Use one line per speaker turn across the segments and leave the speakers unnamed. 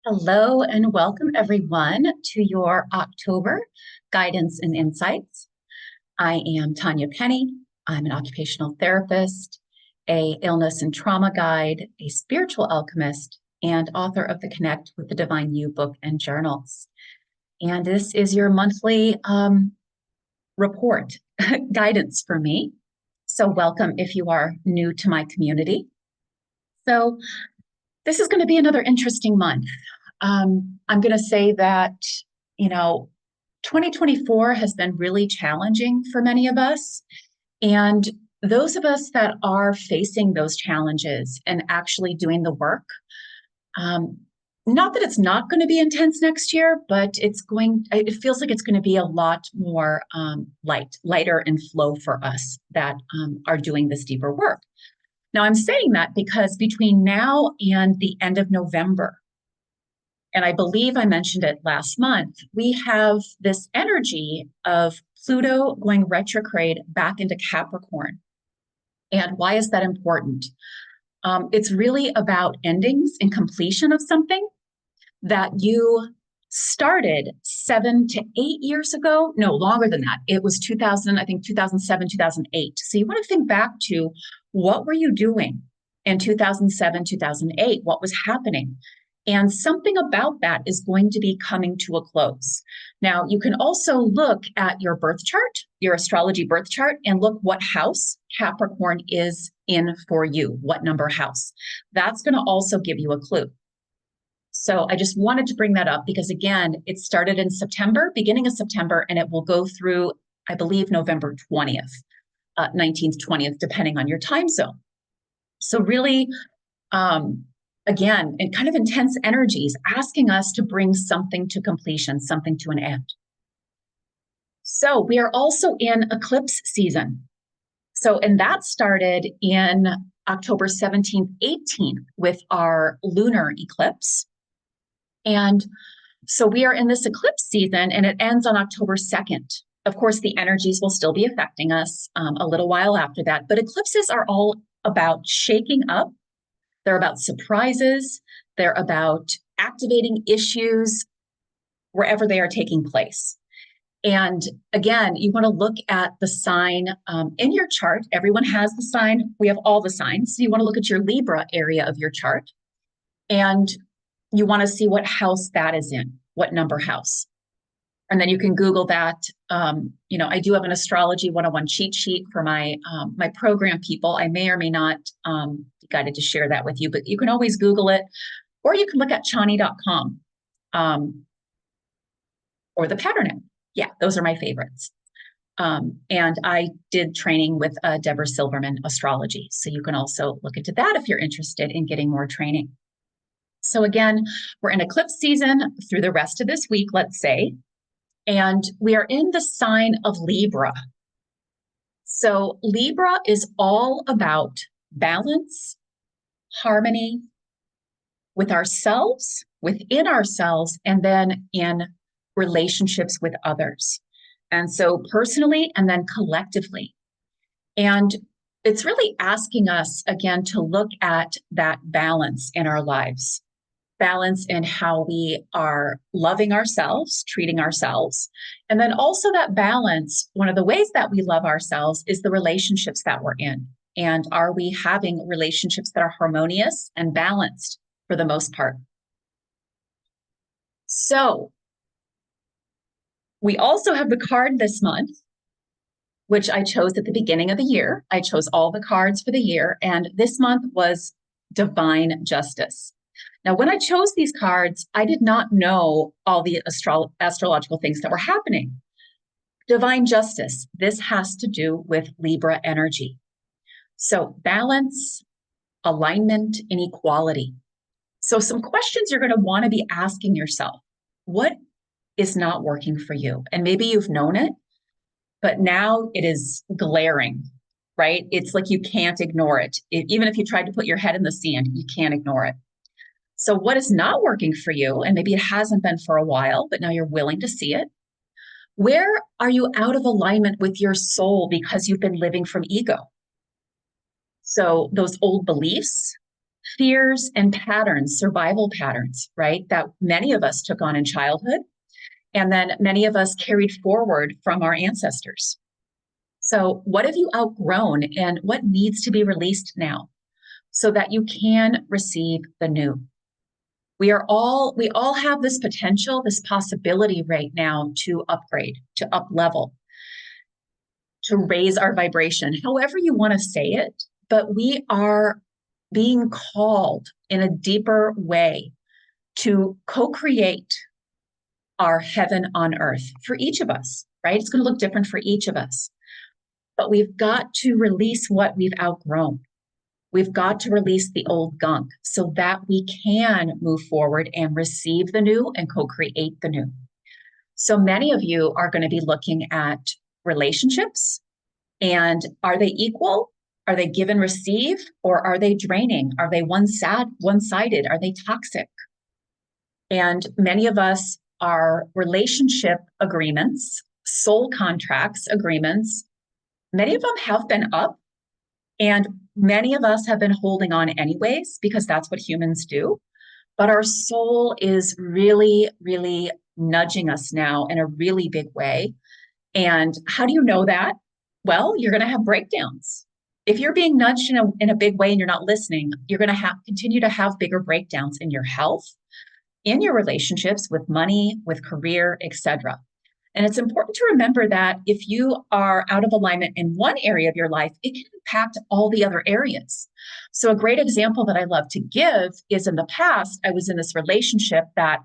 Hello and welcome everyone to your October Guidance and Insights. I am Tanya Penny. I'm an occupational therapist, a illness and trauma guide, a spiritual alchemist, and author of the Connect with the Divine You book and journals. And this is your monthly report guidance for me. So welcome if you are new to my community. So this is going to be another interesting month. I'm going to say that, 2024 has been really challenging for many of us. And those of us that are facing those challenges and actually doing the work, not that it's not going to be intense next year, but it feels like it's going to be a lot more lighter and flow for us that are doing this deeper work. Now, I'm saying that because between now and the end of November, and I believe I mentioned it last month, we have this energy of Pluto going retrograde back into Capricorn. And why is that important? It's really about endings and completion of something that you started 7 to 8 years ago. No, longer than that. It was 2007, 2008. So you want to think back to what were you doing in 2007, 2008? What was happening? And something about that is going to be coming to a close. Now, you can also look at your birth chart, your astrology birth chart, and look what house Capricorn is in for you, what number house. That's going to also give you a clue. So I just wanted to bring that up because, again, it started in September, beginning of September, and it will go through, I believe, November 20th, 19th, 20th, depending on your time zone. So really, again, and kind of intense energies asking us to bring something to completion, something to an end. So we are also in eclipse season. And that started in October 17th, 18th with our lunar eclipse. And so we are in this eclipse season and it ends on October 2nd. Of course, the energies will still be affecting us a little while after that, but eclipses are all about shaking up. They're about surprises. They're about activating issues wherever they are taking place. And again, you want to look at the sign in your chart. Everyone has the sign. We have all the signs. So you want to look at your Libra area of your chart. And you want to see what house that is in, what number house. And then you can Google that. I do have an astrology 101 cheat sheet for my program people. I may or may not be guided to share that with you, but you can always Google it, or you can look at chani.com or the Pattern app. Yeah, those are my favorites. And I did training with Deborah Silverman Astrology. So you can also look into that if you're interested in getting more training. So again, we're in eclipse season through the rest of this week, let's say. And we are in the sign of Libra. So Libra is all about balance, harmony with ourselves, within ourselves, and then in relationships with others. And so personally and then collectively. And it's really asking us, again, to look at that balance in our lives. Balance in how we are loving ourselves, treating ourselves. And then also that balance, one of the ways that we love ourselves is the relationships that we're in. And are we having relationships that are harmonious and balanced for the most part? So we also have the card this month, which I chose at the beginning of the year. I chose all the cards for the year. And this month was Divine Justice. Now, when I chose these cards, I did not know all the astrological things that were happening. Divine justice, this has to do with Libra energy. So balance, alignment, and equality. So some questions you're going to want to be asking yourself. What is not working for you? And maybe you've known it, but now it is glaring, right? It's like you can't ignore it. Even if you tried to put your head in the sand, you can't ignore it. So what is not working for you, and maybe it hasn't been for a while, but now you're willing to see it. Where are you out of alignment with your soul because you've been living from ego? So those old beliefs, fears and patterns, survival patterns, right? That many of us took on in childhood, and then many of us carried forward from our ancestors. So, what have you outgrown and what needs to be released now so that you can receive the new? We all have this potential, this possibility right now to upgrade, to up level, to raise our vibration, however you want to say it, but we are being called in a deeper way to co-create our heaven on earth for each of us, right? It's going to look different for each of us, but we've got to release what we've outgrown. We've got to release the old gunk so that we can move forward and receive the new and co-create the new. So many of you are going to be looking at relationships, and are they equal? Are they give and receive, or are they draining? Are they one-sided? Are they toxic? And many of us are relationship agreements, soul contracts agreements. Many of them have been up, and many of us have been holding on anyways, because that's what humans do. But our soul is really, really nudging us now in a really big way. And how do you know that? Well, you're going to have breakdowns. If you're being nudged in a big way and you're not listening, you're going to continue to have bigger breakdowns in your health, in your relationships, with money, with career, etc. And it's important to remember that if you are out of alignment in one area of your life, it can impact all the other areas. So a great example that I love to give is, in the past, I was in this relationship that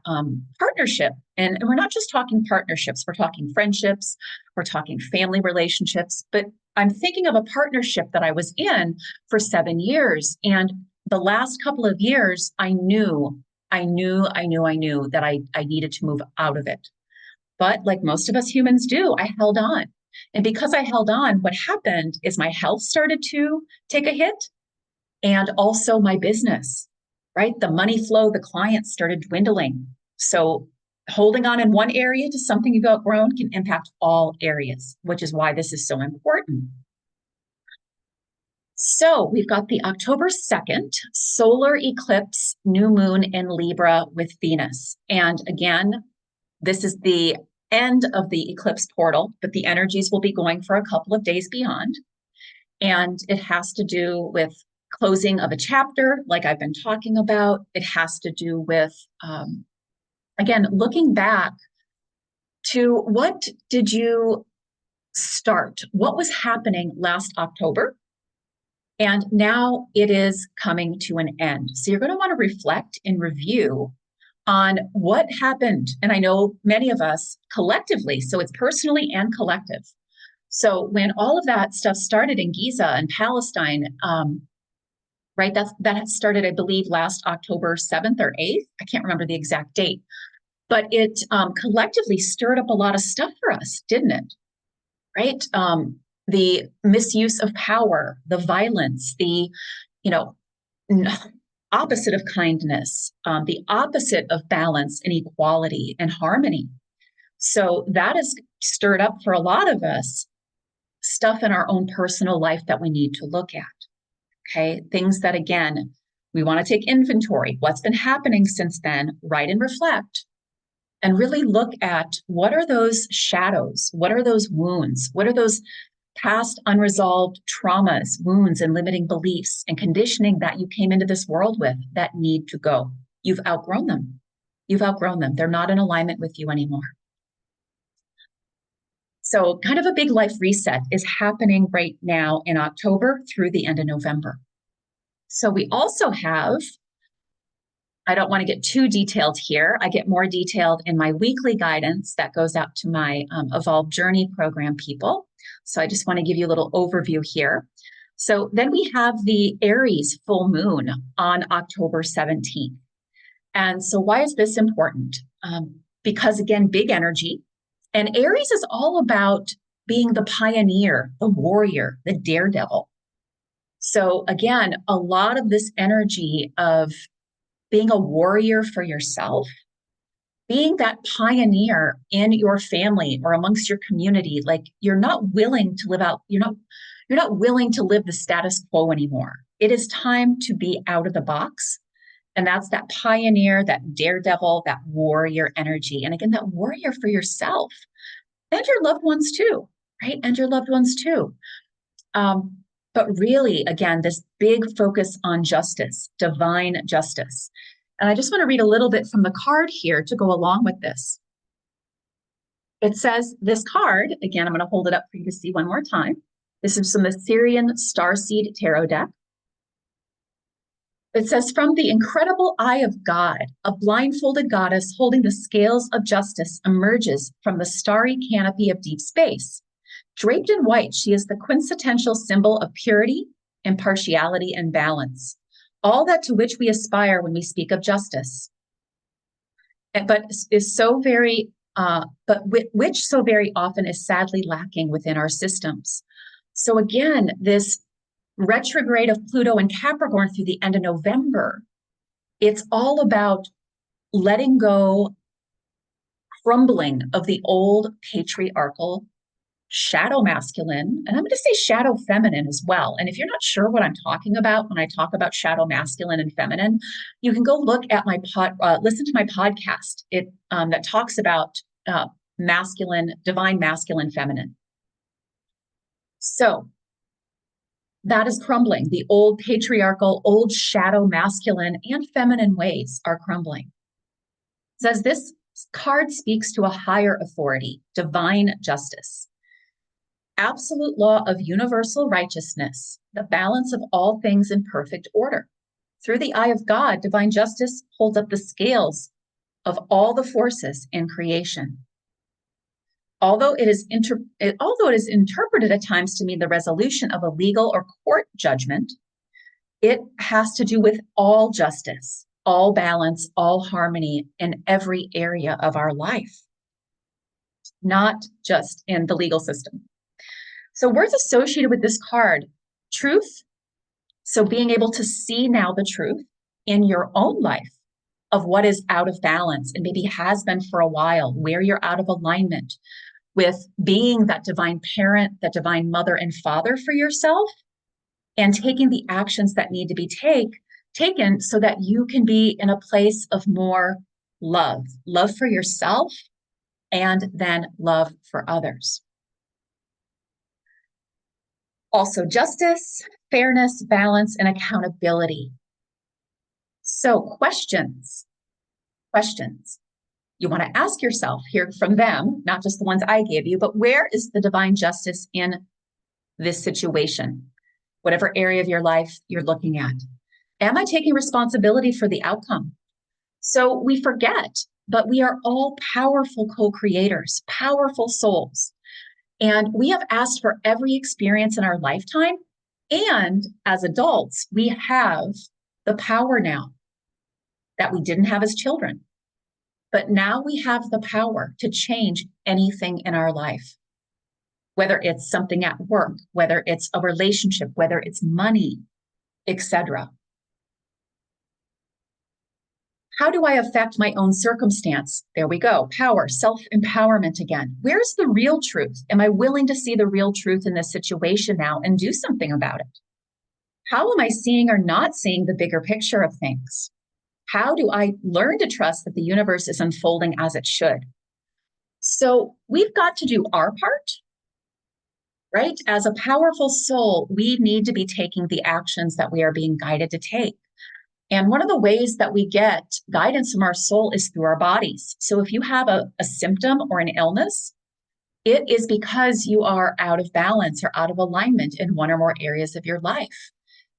partnership, and we're not just talking partnerships, we're talking friendships, we're talking family relationships, but I'm thinking of a partnership that I was in for 7 years. And the last couple of years, I knew that I needed to move out of it. But like most of us humans do, I held on. And because I held on, what happened is my health started to take a hit, and also my business, right? The money flow, the clients started dwindling. So holding on in one area to something you've outgrown can impact all areas, which is why this is so important. So we've got the October 2nd solar eclipse, new moon in Libra with Venus. And again, this is the end of the eclipse portal, but the energies will be going for a couple of days beyond. And it has to do with closing of a chapter, like I've been talking about. It has to do with, again, looking back to what did you start? What was happening last October? And now it is coming to an end. So you're going to want to reflect and review on what happened. And I know many of us collectively, so it's personally and collective. So when all of that stuff started in Giza and Palestine, right, that started, I believe, last October 7th or 8th. I can't remember the exact date, but it collectively stirred up a lot of stuff for us, didn't it? Right? The misuse of power, the violence, the, opposite of kindness, the opposite of balance and equality and harmony. So that has stirred up for a lot of us stuff in our own personal life that we need to look at. Okay, things that, again, we want to take inventory. What's been happening since then? Write and reflect, and really look at what are those shadows? What are those wounds? What are those past unresolved traumas, wounds, and limiting beliefs and conditioning that you came into this world with that need to go? You've outgrown them. You've outgrown them. They're not in alignment with you anymore. So kind of a big life reset is happening right now in October through the end of November. So we also have, I don't want to get too detailed here. I get more detailed in my weekly guidance that goes out to my Evolved Journey program people. So I just want to give you a little overview here. So then we have the Aries full moon on October 17th. And so why is this important? Because again, big energy. And Aries is all about being the pioneer, the warrior, the daredevil. So again, a lot of this energy of being a warrior for yourself, being that pioneer in your family or amongst your community, like you're not willing to live out, you're not willing to live the status quo anymore. It is time to be out of the box. And that's that pioneer, that daredevil, that warrior energy. And again, that warrior for yourself and your loved ones too, right? And your loved ones too. But really, again, this big focus on justice, divine justice. And I just want to read a little bit from the card here to go along with this. It says, this card, again, I'm going to hold it up for you to see one more time. This is from the Syrian Starseed Tarot deck. It says, from the incredible eye of God, a blindfolded goddess holding the scales of justice emerges from the starry canopy of deep space. Draped in white, she is the quintessential symbol of purity, impartiality, and balance, all that to which we aspire when we speak of justice. But is so very, which so very often is sadly lacking within our systems. So again, this retrograde of Pluto and Capricorn through the end of November, it's all about letting go, crumbling of the old patriarchal shadow masculine, and I'm going to say shadow feminine as well. And if you're not sure what I'm talking about when I talk about shadow masculine and feminine, you can go look at my listen to my podcast. That talks about masculine, divine masculine, feminine. So that is crumbling. The old patriarchal, old shadow masculine and feminine ways are crumbling. It says this card speaks to a higher authority, divine justice. Absolute law of universal righteousness, the balance of all things in perfect order. Through the eye of God, divine justice holds up the scales of all the forces in creation. Although it is interpreted at times to mean the resolution of a legal or court judgment, it has to do with all justice, all balance, all harmony in every area of our life, not just in the legal system. So words associated with this card, truth. So being able to see now the truth in your own life of what is out of balance and maybe has been for a while, where you're out of alignment with being that divine parent, that divine mother and father for yourself, and taking the actions that need to be taken so that you can be in a place of more love for yourself, and then love for others. Also, justice, fairness, balance, and accountability. So questions. You want to ask yourself, hear from them, not just the ones I gave you, but where is the divine justice in this situation? Whatever area of your life you're looking at. Am I taking responsibility for the outcome? So we forget, but we are all powerful co-creators, powerful souls. And we have asked for every experience in our lifetime. And as adults, we have the power now that we didn't have as children. But now we have the power to change anything in our life, whether it's something at work, whether it's a relationship, whether it's money, etc. How do I affect my own circumstance? There we go. Power, self-empowerment again. Where's the real truth? Am I willing to see the real truth in this situation now and do something about it? How am I seeing or not seeing the bigger picture of things? How do I learn to trust that the universe is unfolding as it should? So we've got to do our part, right? As a powerful soul, we need to be taking the actions that we are being guided to take. And one of the ways that we get guidance from our soul is through our bodies. So if you have a symptom or an illness, it is because you are out of balance or out of alignment in one or more areas of your life.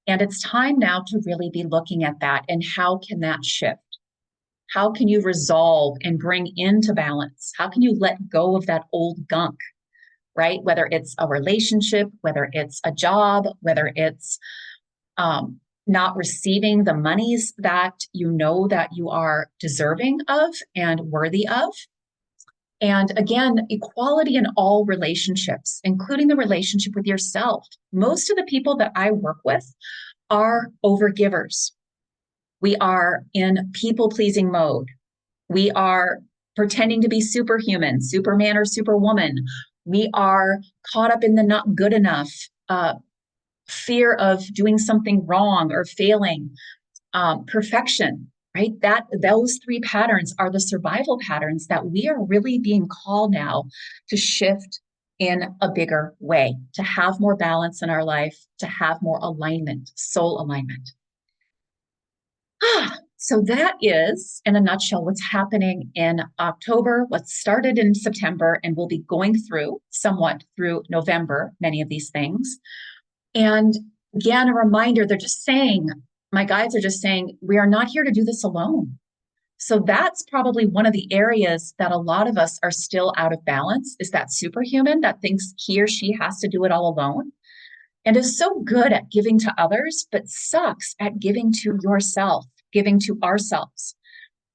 And it's time now to really be looking at that and how can that shift? How can you resolve and bring into balance? How can you let go of that old gunk, right? Whether it's a relationship, whether it's a job, whether it's not receiving the monies that you know that you are deserving of and worthy of. And again, equality in all relationships, including the relationship with yourself. Most of the people that I work with are overgivers. We are in people-pleasing mode. We are pretending to be superhuman, Superman or Superwoman. We are caught up in the not good enough fear of doing something wrong or failing, perfection, right? Those three patterns are the survival patterns that we are really being called now to shift in a bigger way, to have more balance in our life, to have more alignment, soul alignment. So that is, in a nutshell, what's happening in October, what started in September, and we'll be going through somewhat through November, many of these things. And again, a reminder, they're just saying, my guides are just saying, we are not here to do this alone. So that's probably one of the areas that a lot of us are still out of balance, is that superhuman that thinks he or she has to do it all alone and is so good at giving to others, but sucks at giving to yourself, giving to ourselves.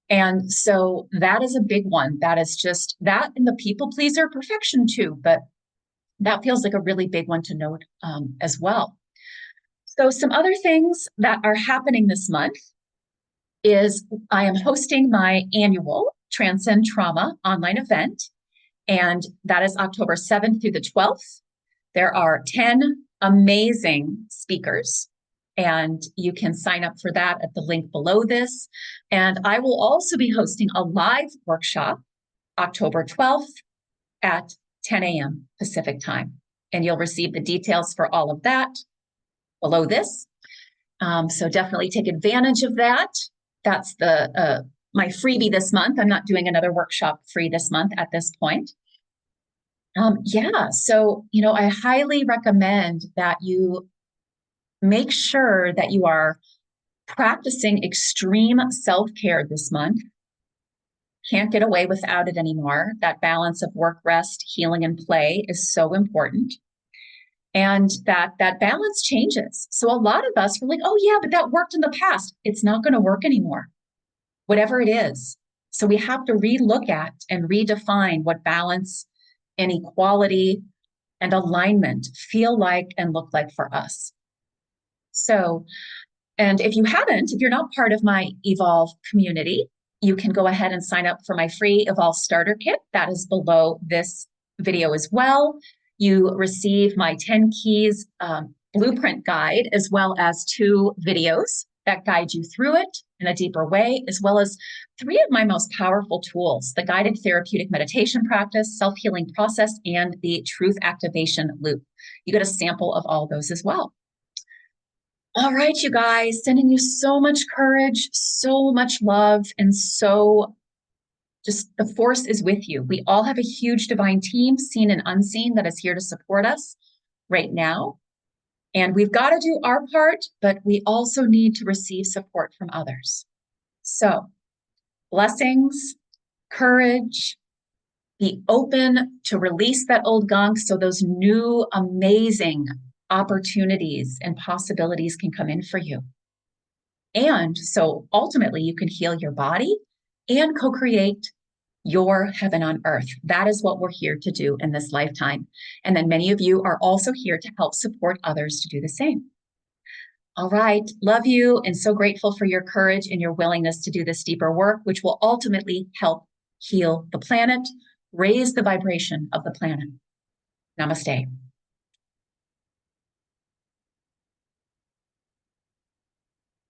And so that is a big one. That is just that, and the people pleaser, perfection too, but that feels like a really big one to note as well. So some other things that are happening this month is I am hosting my annual Transcend Trauma online event, and that is October 7th through the 12th. There are 10 amazing speakers, and you can sign up for that at the link below this. And I will also be hosting a live workshop October 12th at 10 a.m. Pacific time. And you'll receive the details for all of that below this. So definitely take advantage of that. That's my freebie this month. I'm not doing another workshop free this month at this point. So, I highly recommend that you make sure that you are practicing extreme self-care this month. Can't get away without it anymore. That balance of work, rest, healing, and play is so important. And that balance changes. So a lot of us were like, oh yeah, but that worked in the past. It's not going to work anymore, whatever it is. So we have to relook at and redefine what balance and equality and alignment feel like and look like for us. So, and if you're not part of my Evolve community, you can go ahead and sign up for my free Evolve Starter Kit. That is below this video as well. You receive my 10 Keys blueprint guide, as well as 2 videos that guide you through it in a deeper way, as well as 3 of my most powerful tools: the guided therapeutic meditation practice, self-healing process, and the truth activation loop. You get a sample of all those as well. All right, you guys, sending you so much courage, so much love, and so just the force is with you. We all have a huge divine team, seen and unseen, that is here to support us right now. And we've got to do our part, but we also need to receive support from others. So blessings, courage, be open to release that old gunk so those new amazing opportunities and possibilities can come in for you. And so ultimately you can heal your body and co-create your heaven on earth. That is what we're here to do in this lifetime. And then many of you are also here to help support others to do the same. All right, love you, and so grateful for your courage and your willingness to do this deeper work, which will ultimately help heal the planet, raise the vibration of the planet. Namaste.